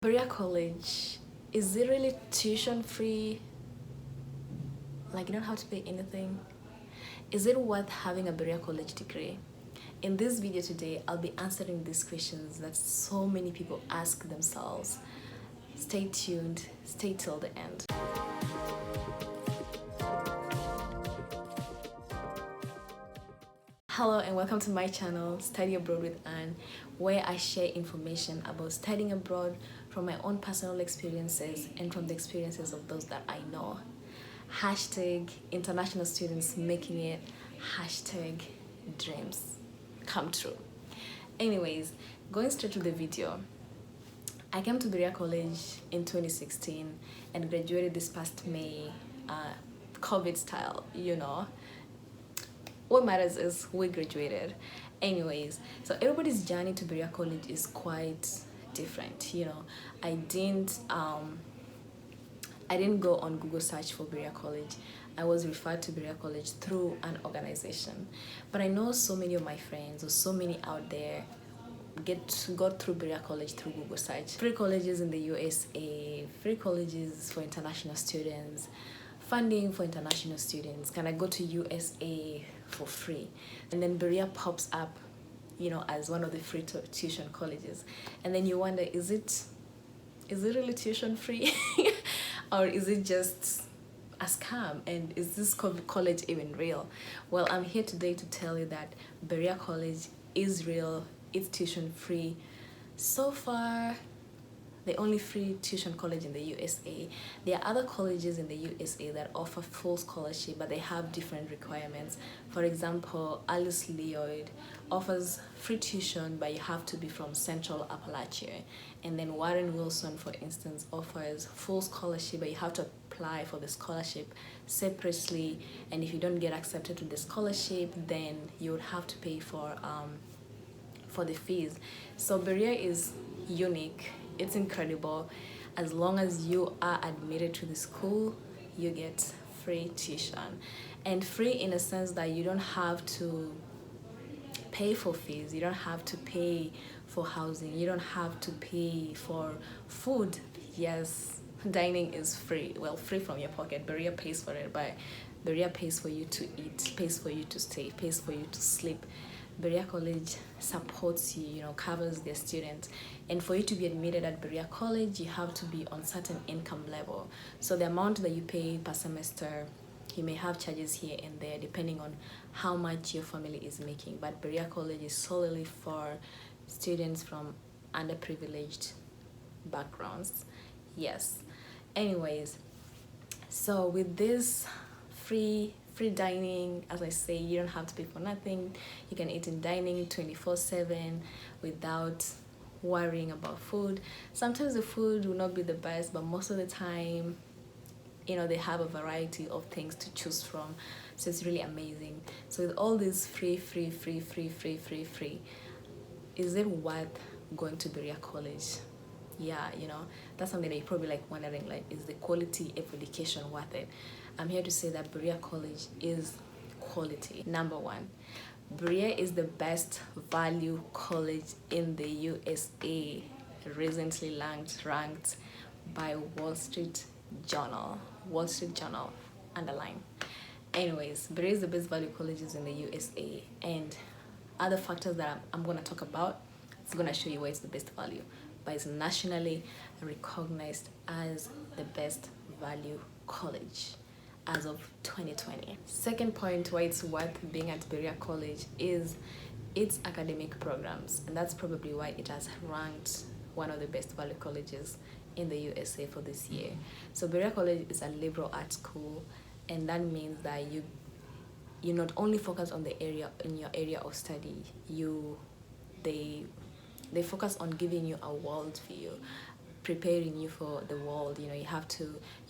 Berea College, is it really tuition free? Like you don't have to pay anything? Is it worth having a Berea College degree? In this video today, I'll be answering these questions that so many people ask themselves. Stay tuned, stay till the end. Hello and welcome to my channel, Study Abroad with Anne, where I share information about studying abroad from my own personal experiences and from the experiences of those that I know. Hashtag international students making it, hashtag dreams come true. Anyways, going straight to the video. I came to Berea College in 2016 and graduated this past May, COVID style, you know. What matters is we graduated. Anyways, so everybody's journey to Berea College is quite different, you know. I didn't go on Google search for Berea College. I was referred to Berea College through an organization. But I know so many of my friends or so many out there got through Berea College through Google search. Free colleges in the USA, free colleges for international students, funding for international students. Can I go to USA for free? And then Berea pops up, you know, as one of the free tuition colleges. And then you wonder, is it really tuition free? Or is it just a scam? And is this college even real? Well, I'm here today to tell you that Berea College is real. It's tuition free. So far, the only free tuition college in the USA. There are other colleges in the USA that offer full scholarship, but they have different requirements. For example, Lloyd offers free tuition, but you have to be from Central Appalachia. And then Warren Wilson, for instance, offers full scholarship, but you have to apply for the scholarship separately. And if you don't get accepted to the scholarship, then you would have to pay for the fees. So Berea is unique. It's incredible. As long as you are admitted to the school, you get free tuition. And free in a sense that you don't have to pay for fees, you don't have to pay for housing, you don't have to pay for food. Yes, dining is free. Well, free from your pocket. Berea pays for it, but Berea pays for you to eat, pays for you to stay, pays for you to sleep. Berea College supports you, you know, covers their students. And for you to be admitted at Berea College, you have to be on certain income level. So the amount that you pay per semester, you may have charges here and there depending on how much your family is making. But Berea College is solely for students from underprivileged backgrounds. Yes. Anyways, so with this free dining, as I say, you don't have to pay for nothing. You can eat in dining 24/7 without worrying about food. Sometimes the food will not be the best, but most of the time, you know, they have a variety of things to choose from. So it's really amazing. So with all this free, is it worth going to Berea College? Yeah, you know, that's something that you're probably like wondering, like, is the quality of education worth it? I'm here to say that Berea College is quality. Number one, Berea is the best value college in the USA, recently ranked by Wall Street Journal, underline. Anyways, Berea is the best value colleges in the USA, and other factors that I'm going to talk about, it's going to show you why it's the best value. But it's nationally recognized as the best value college as of 2020. Second point why it's worth being at Berea College is its academic programs, and that's probably why it has ranked one of the best value colleges in the USA for this year. So Berea College is a liberal arts school, and that means that you not only focus on the area in your area of study, they focus on giving you a world view, preparing you for the world. You know, you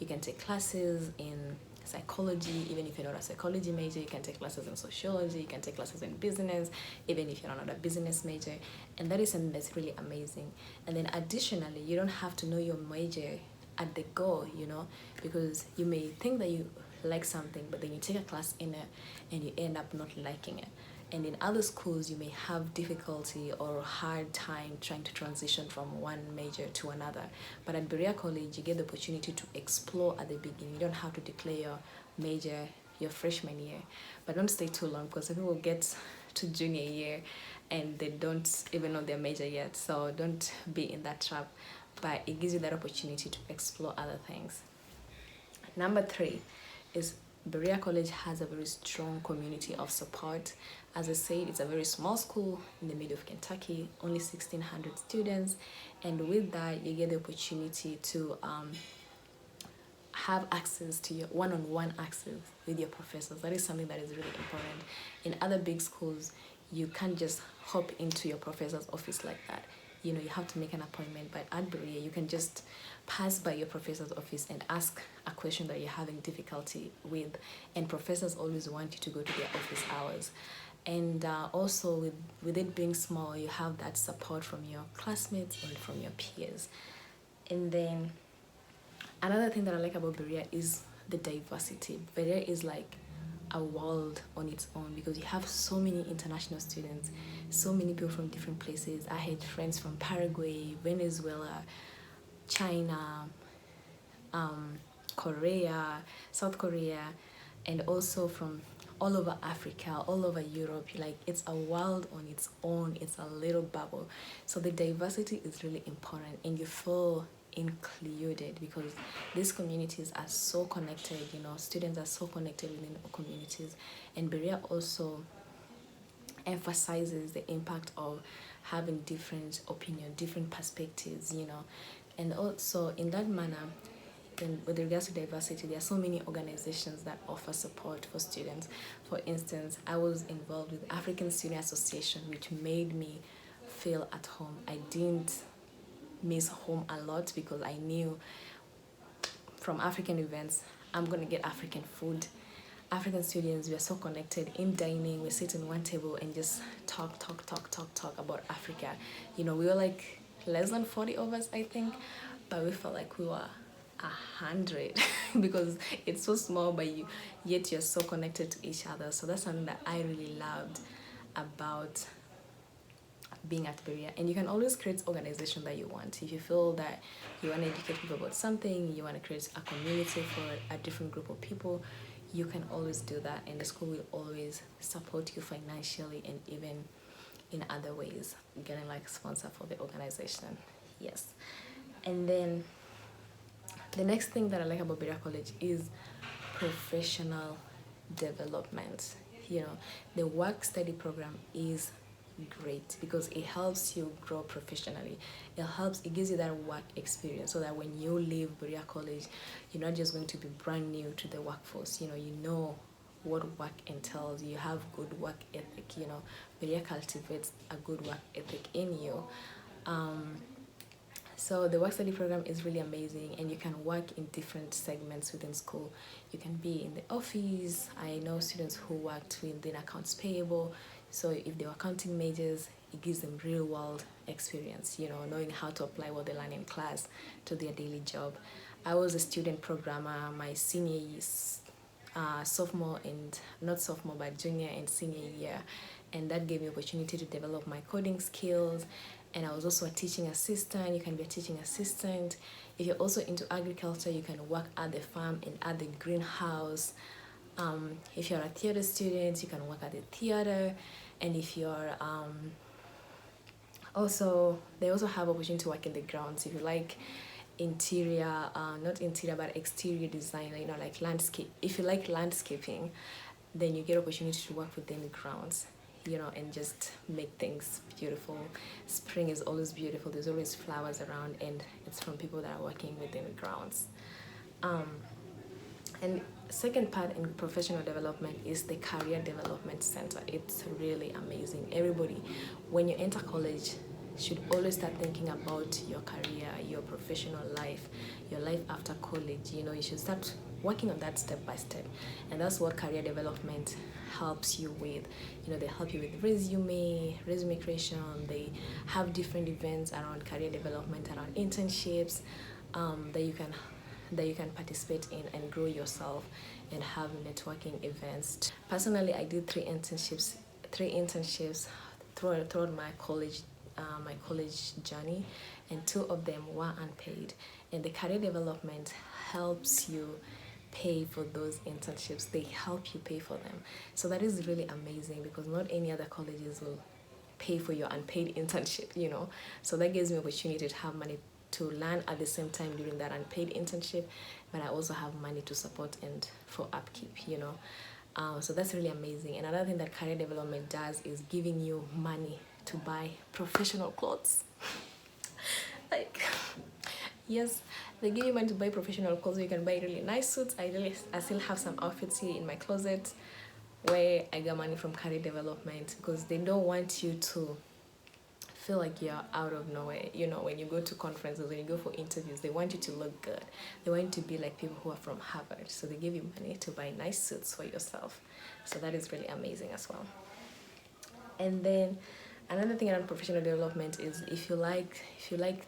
can take classes in psychology. Even if you're not a psychology major, you can take classes in sociology, you can take classes in business, even if you're not a business major. And that is something that's really amazing. And then additionally, you don't have to know your major at the go, you know, because you may think that you like something, but then you take a class in it and you end up not liking it. And in other schools, you may have difficulty or hard time trying to transition from one major to another. But at Berea College, you get the opportunity to explore at the beginning. You don't have to declare your major your freshman year. But don't stay too long, because some people get to junior year and they don't even know their major yet. So don't be in that trap. But it gives you that opportunity to explore other things. Number 3 is Berea College has a very strong community of support. As I said, it's a very small school in the middle of Kentucky, only 1,600 students. And with that, you get the opportunity to have access to your one-on-one access with your professors. That is something that is really important. In other big schools, you can't just hop into your professor's office like that. You know, you have to make an appointment. But at Berea, you can just pass by your professor's office and ask a question that you're having difficulty with. And professors always want you to go to their office hours. And also with it being small, you have that support from your classmates and from your peers. And then another thing that I like about Berea is the diversity. Berea is like a world on its own, because you have so many international students, so many people from different places. I had friends from Paraguay, Venezuela, China, Korea, South Korea, and also from all over Africa, all over Europe. Like, it's a world on its own. It's a little bubble. So the diversity is really important, and you feel included, because these communities are so connected. You know, students are so connected within communities. And Berea also emphasizes the impact of having different opinion, different perspectives, you know. And also in that manner, with regards to diversity, there are so many organizations that offer support for students. For instance, I was involved with African Student Association, which made me feel at home. I didn't miss home a lot, because I knew from African events, I'm going to get African food. African students, we are so connected in dining. We sit in one table and just talk about Africa. You know, we were like less than 40 of us, I think, but we felt like we were 100 because it's so small, but yet you're so connected to each other. So that's something that I really loved about being at Berea. And you can always create organization that you want. If you feel that you want to educate people about something, you want to create a community for a different group of people, you can always do that, and the school will always support you financially and even in other ways, getting like sponsor for the organization. Yes. And then the next thing that I like about Berea College is professional development. You know, the work study program is great because it helps you grow professionally. It gives you that work experience, so that when you leave Berea College, you're not just going to be brand new to the workforce. You know what work entails. You have good work ethic. Berea cultivates a good work ethic in you. So the work study program is really amazing, and you can work in different segments within school. You can be in the office. I know students who worked within accounts payable. So if they were accounting majors, it gives them real world experience, knowing how to apply what they learn in class to their daily job. I was a student programmer my senior year, sophomore and not sophomore, but junior and senior year. And that gave me opportunity to develop my coding skills. And I was also a teaching assistant. You can be a teaching assistant. If you're also into agriculture, you can work at the farm and at the greenhouse. If you're a theater student, you can work at the theater. And if you're they also have opportunity to work in the grounds. If you like interior, not interior, but exterior design, like landscape. If you like landscaping, then you get opportunity to work within the grounds, and just make things beautiful. Spring is always beautiful. There's always flowers around, and it's from people that are working within the grounds. And second part in professional development is the Career Development Center. It's really amazing. Everybody, when you enter college, should always start thinking about your career, your professional life, your life after college. You should start working on that step by step. And that's what career development helps you with. They help you with resume creation. They have different events around career development, around internships that you can participate in and grow yourself, and have networking events. Personally, I did 3 internships three internships throughout my college journey, and two of them were unpaid. And the career development helps you pay for those internships. They help you pay for them. So that is really amazing because not any other colleges will pay for your unpaid internship. So that gives me opportunity to have money to learn at the same time during that unpaid internship, but I also have money to support and for upkeep. So that's really amazing. And another thing that career development does is giving you money to buy professional clothes. Like, yes, they give you money to buy professional clothes. So you can buy really nice suits. I still have some outfits here in my closet where I got money from career development, because they don't want you to feel like you're out of nowhere. When you go to conferences, when you go for interviews, they want you to look good. They want you to be like people who are from Harvard. So they give you money to buy nice suits for yourself. So that is really amazing as well. And then another thing around professional development is if you like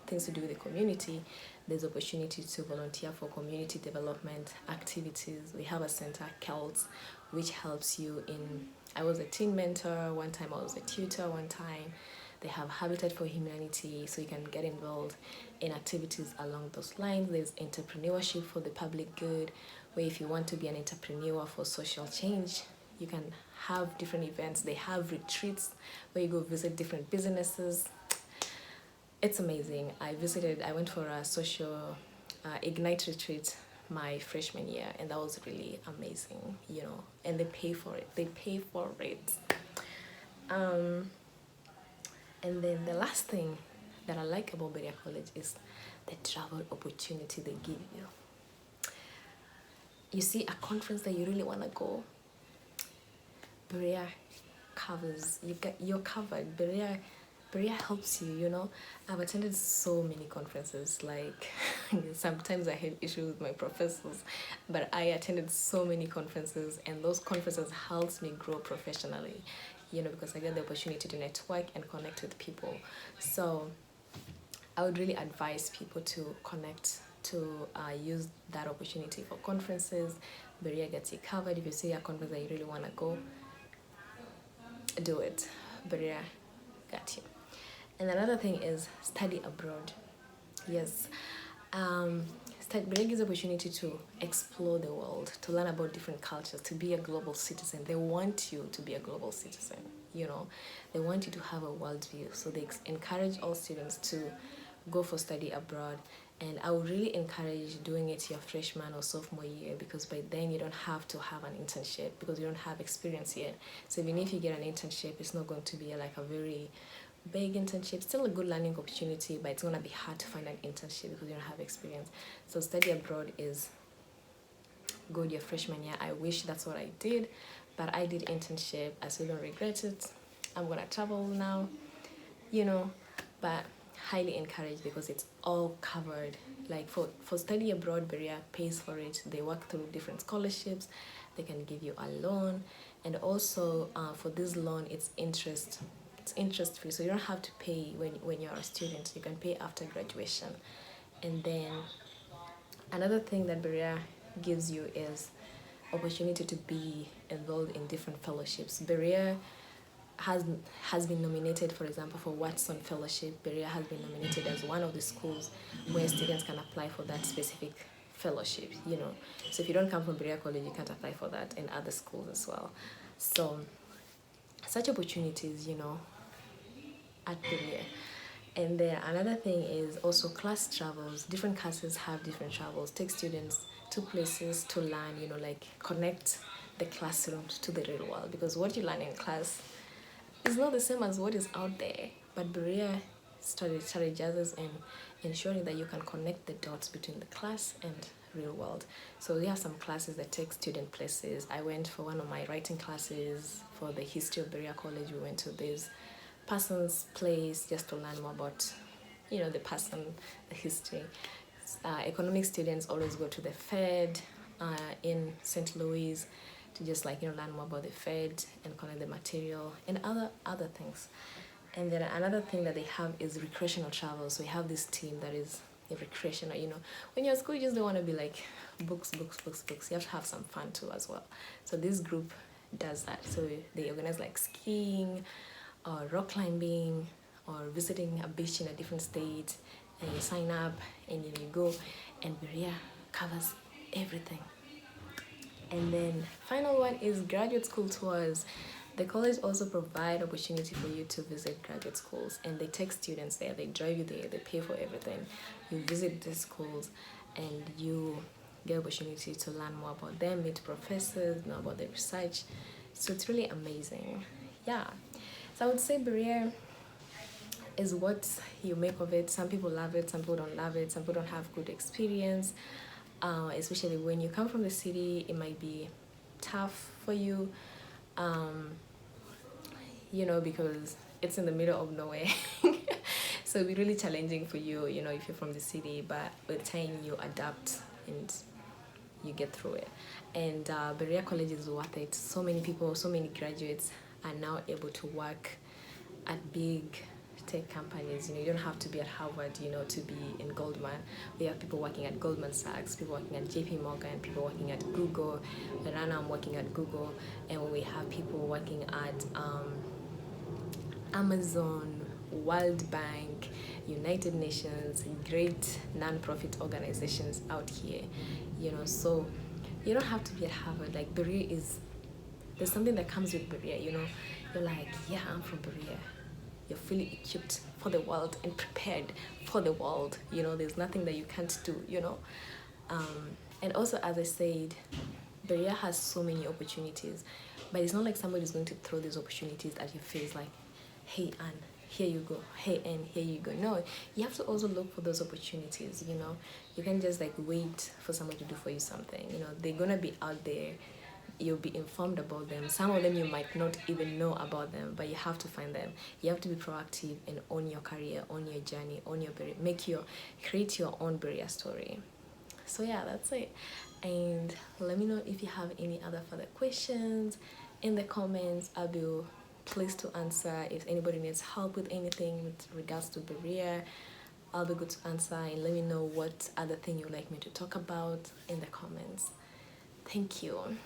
things to do with the community, there's opportunity to volunteer for community development activities. We have a center, CELS, which helps you in. I was a teen mentor one time. I was a tutor one time. They have Habitat for Humanity, so you can get involved in activities along those lines. There's entrepreneurship for the public good, where if you want to be an entrepreneur for social change, you can have different events. They have retreats where you go visit different businesses. It's amazing. I went for a social Ignite retreat my freshman year, and that was really amazing, and they pay for it. And then the last thing that I like about Berea College is the travel opportunity they give you. You see a conference that you really want to go, Berea covers. You're covered. Berea helps you. I've attended so many conferences. Like, sometimes I had issues with my professors, but I attended so many conferences, and those conferences helped me grow professionally. Because I get the opportunity to network and connect with people. So I would really advise people to connect, to use that opportunity for conferences. Berea gets you covered. If you see a conference that you really want to go, do it. Berea got you. And another thing is study abroad. Yes. Berea gives opportunity to explore the world, to learn about different cultures, to be a global citizen. They want you to be a global citizen. They want you to have a worldview. So they encourage all students to go for study abroad. And I would really encourage doing it your freshman or sophomore year, because by then you don't have to have an internship because you don't have experience yet. So even if you get an internship, it's not going to be like a very big internship. Still a good learning opportunity, but it's going to be hard to find an internship because you don't have experience. So study abroad is good your freshman year. I wish that's what I did, but I did internship. I still don't regret it. I'm going to travel now, but highly encouraged because it's all covered. Like for study abroad, Berea pays for it. They work through different scholarships. They can give you a loan, and also for this loan, it's interest free, so you don't have to pay when you're a student. You can pay after graduation. And then another thing that Berea gives you is opportunity to be involved in different fellowships. Berea has been nominated, for example, for Watson Fellowship. Berea has been nominated as one of the schools where students can apply for that specific fellowship. So if you don't come from Berea College, you can't apply for that in other schools as well. So such opportunities, at Berea. And then another thing is also class travels. Different classes have different travels. Take students to places to learn, like connect the classrooms to the real world, because what you learn in class is not the same as what is out there. But Berea strategizes in ensuring that you can connect the dots between the class and real world. So we have some classes that take student places. I went for one of my writing classes for the history of Berea College. We went to this person's place just to learn more about, the person, the history. Economic students always go to the Fed in St. Louis to just learn more about the Fed and connect the material and other things. And then another thing that they have is recreational travel. So we have this team that is recreational. When you're at school, you just don't want to be like books. You have to have some fun too as well. So this group does that. So they organize like skiing or rock climbing or visiting a beach in a different state, and you sign up and then you go, and Berea covers everything. And then final one is graduate school tours. The college also provide opportunity for you to visit graduate schools, and they take students there, they drive you there, they pay for everything. You visit these schools and you get opportunity to learn more about them, meet professors, know about their research. So it's really amazing. Yeah. So I would say Berea is what you make of it. Some people love it, some people don't love it, some people don't have good experience. Especially when you come from the city, it might be tough for you, because it's in the middle of nowhere. So it'll be really challenging for you, if you're from the city, but with time you adapt and you get through it. And Berea College is worth it. So many people, so many graduates are now able to work at big tech companies. You don't have to be at Harvard, to be in Goldman. We have people working at Goldman Sachs, people working at JP Morgan, people working at Google. Right now I'm working at Google, and we have people working at Amazon, World Bank, United Nations, great non-profit organizations out here. So you don't have to be at Harvard. Like Berea there's something that comes with Berea. You're like, yeah, I'm from Berea. You're fully equipped for the world and prepared for the world. There's nothing that you can't do. And also, as I said, Berea has so many opportunities, but it's not like somebody's going to throw these opportunities at your face like, hey Anne, here you go, hey Anne, here you go. No, you have to also look for those opportunities. You can't just like wait for someone to do for you something. They're gonna be out there, you'll be informed about them. Some of them you might not even know about them, but you have to find them. You have to be proactive and own your career, own your journey, own your create your own Berea story. So yeah, that's it. And let me know if you have any other further questions in the comments. I'll be pleased to answer. If anybody needs help with anything with regards to Berea, I'll be good to answer. And let me know what other thing you'd like me to talk about in the comments. Thank you.